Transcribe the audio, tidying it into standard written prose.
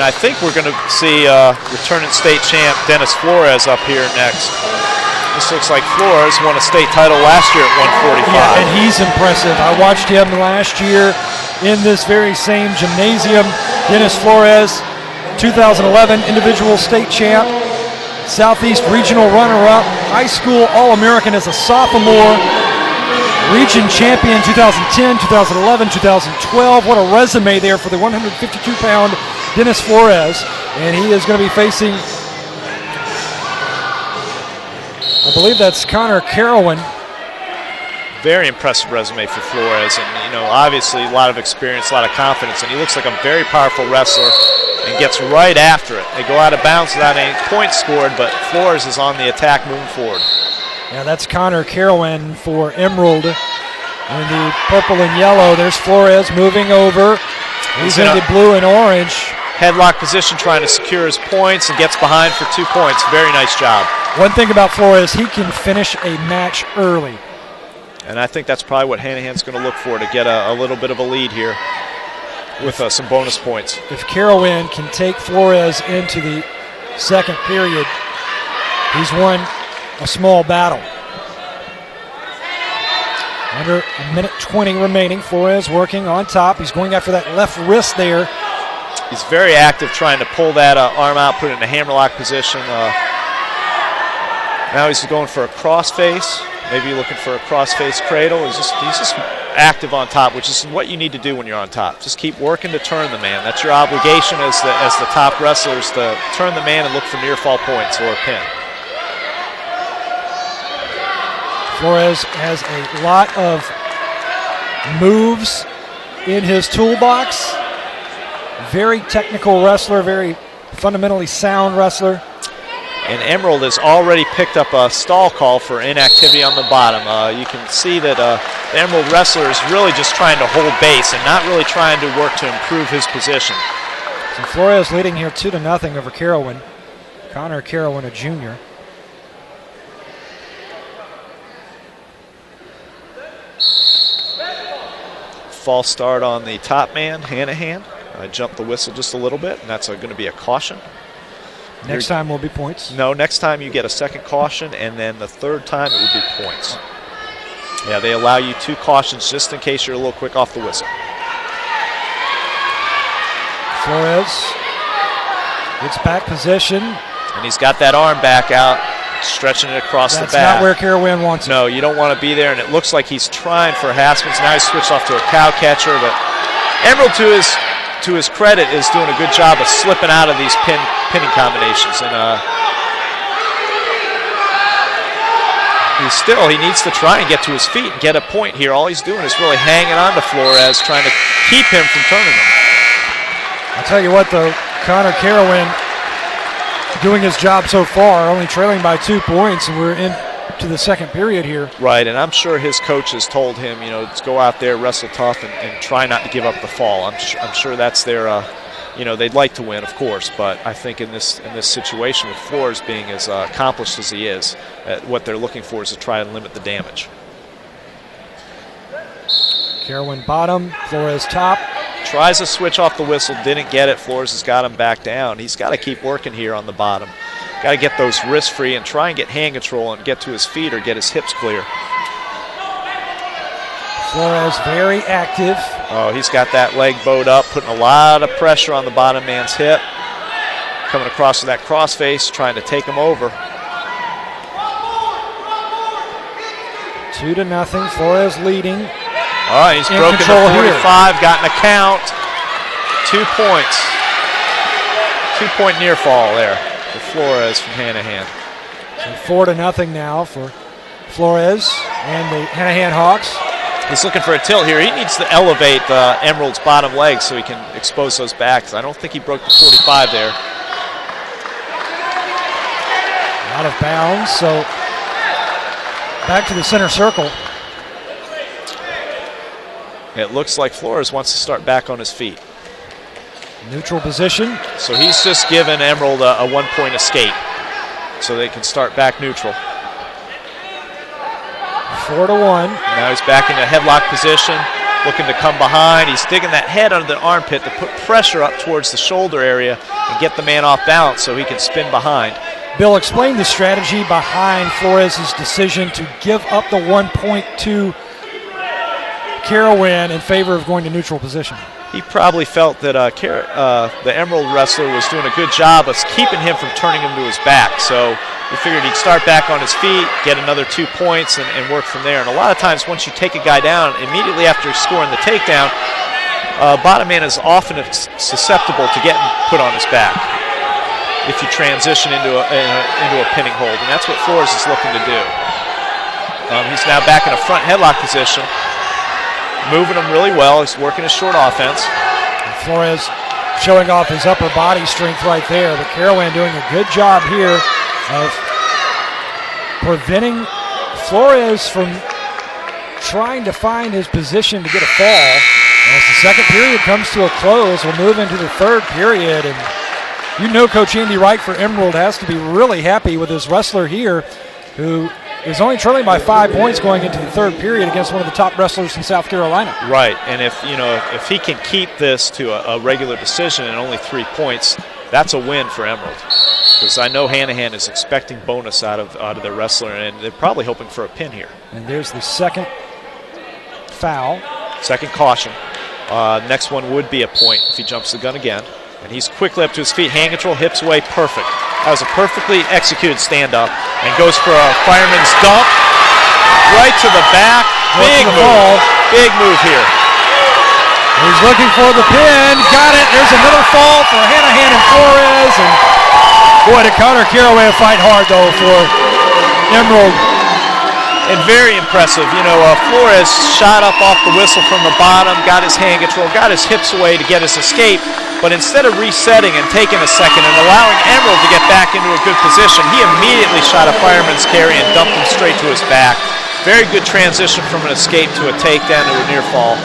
I think we're going to see returning state champ Dennis Flores up here next. This looks like Flores won a state title last year at 145. Yeah, and he's impressive. I watched him last year in this very same gymnasium. Dennis Flores, 2011 individual state champ, Southeast Regional runner-up, high school All-American as a sophomore, region champion 2010, 2011, 2012. What a resume there for the 152-pound Dennis Flores. And he is going to be facing, I believe that's Connor Carawan. Very impressive resume for Flores, and obviously a lot of experience, a lot of confidence, and he looks like a very powerful wrestler and gets right after it. They go out of bounds without any points scored, but Flores is on the attack moving forward. Yeah, that's Connor Carawan for Emerald in the purple and yellow. There's Flores moving over. He's in the blue and orange. Headlock position, trying to secure his points, and gets behind for 2 points. Very nice job. One thing about Flores, he can finish a match early. And I think that's probably what Hanahan's going to look for, to get a little bit of a lead here with some bonus points. If Carawan can take Flores into the second period, he's won a small battle. Under a minute 20 remaining. Flores working on top. He's going after that left wrist there. He's very active, trying to pull that arm out, put it in a hammerlock position. Now he's going for a crossface. Maybe looking for a crossface cradle. He's just active on top, which is what you need to do when you're on top. Just keep working to turn the man. That's your obligation as the top wrestlers, to turn the man and look for near fall points or a pin. Flores has a lot of moves in his toolbox. Very technical wrestler, very fundamentally sound wrestler. And Emerald has already picked up a stall call for inactivity on the bottom. You can see that the Emerald wrestler is really just trying to hold base and not really trying to work to improve his position. So Flores leading here 2-0 over Carawan. Connor Carawan, a junior. False start on the top man, Hanahan. Jumped the whistle just a little bit, and that's going to be a caution. Next time will be points? No, next time you get a second caution, and then the third time it would be points. Yeah, they allow you 2 cautions just in case you're a little quick off the whistle. Flores gets back position. And he's got that arm back out, stretching it across the back. That's not where Carawan wants it. No, you don't want to be there, and it looks like he's trying for Haspins. Now he's switched off to a cow catcher, but Emerald, to his credit, is doing a good job of slipping out of these pinning combinations. And he needs to try and get to his feet and get a point here. All he's doing is really hanging on to Flores, trying to keep him from turning him. I'll tell you what, though, Connor Carawan doing his job so far, only trailing by 2 points, and we're into the second period here. Right, and I'm sure his coach has told him, to go out there, wrestle tough, and try not to give up the fall. I'm sure that's their, they'd like to win, of course, but I think in this situation with Flores being as accomplished as he is, what they're looking for is to try and limit the damage. Carawan bottom, Flores top. Tries to switch off the whistle, didn't get it. Flores has got him back down. He's got to keep working here on the bottom. Got to get those wrists free and try and get hand control and get to his feet or get his hips clear. Flores very active. Oh, he's got that leg bowed up, putting a lot of pressure on the bottom man's hip. Coming across with that crossface, trying to take him over. 2-0, Flores leading. All right, he's broken the 45, gotten a count. 2 points. 2-point near fall there for Flores from Hanahan. So 4-0 now for Flores and the Hanahan Hawks. He's looking for a tilt here. He needs to elevate Emerald's bottom leg so he can expose those backs. I don't think he broke the 45 there. Out of bounds, so back to the center circle. It looks like Flores wants to start back on his feet. Neutral position. So he's just given Emerald a 1-point escape so they can start back neutral. 4-1. Now he's back into headlock position. looking to come behind. He's digging that head under the armpit to put pressure up towards the shoulder area and get the man off balance so he can spin behind. Bill, explain the strategy behind Flores' decision to give up the 1.2 Carawan in favor of going to neutral position. He probably felt that the Emerald wrestler was doing a good job of keeping him from turning him to his back. So he figured he'd start back on his feet, get another 2 points, and work from there. And a lot of times once you take a guy down, immediately after scoring the takedown, bottom man is often susceptible to getting put on his back if you transition into a pinning hold. And that's what Flores is looking to do. He's now back in a front headlock position, moving him really well. He's working his short offense. And Flores showing off his upper body strength right there. But Carawan doing a good job here of preventing Flores from trying to find his position to get a fall. And as the second period comes to a close, we'll move into the third period. And you know Coach Andy Wright for Emerald has to be really happy with his wrestler here, who is only trailing by 5 points going into the third period against one of the top wrestlers in South Carolina. Right, and if he can keep this to a regular decision and only 3 points, that's a win for Emerald. Because I know Hanahan is expecting bonus out of their wrestler, and they're probably hoping for a pin here. And there's the second foul. Second caution. Next one would be a point if he jumps the gun again. And he's quickly up to his feet, hand control, hips away, perfect. That was a perfectly executed stand-up, and goes for a fireman's dump right to the back. Big move. Big move here. He's looking for the pin. Got it. There's another fall for Hanahan and Flores. And boy, did Connor Carawan fight hard, though, for Emerald. And very impressive. Flores shot up off the whistle from the bottom, got his hand control, got his hips away to get his escape. But instead of resetting and taking a second and allowing Emerald to get back into a good position, he immediately shot a fireman's carry and dumped him straight to his back. Very good transition from an escape to a takedown to a near fall.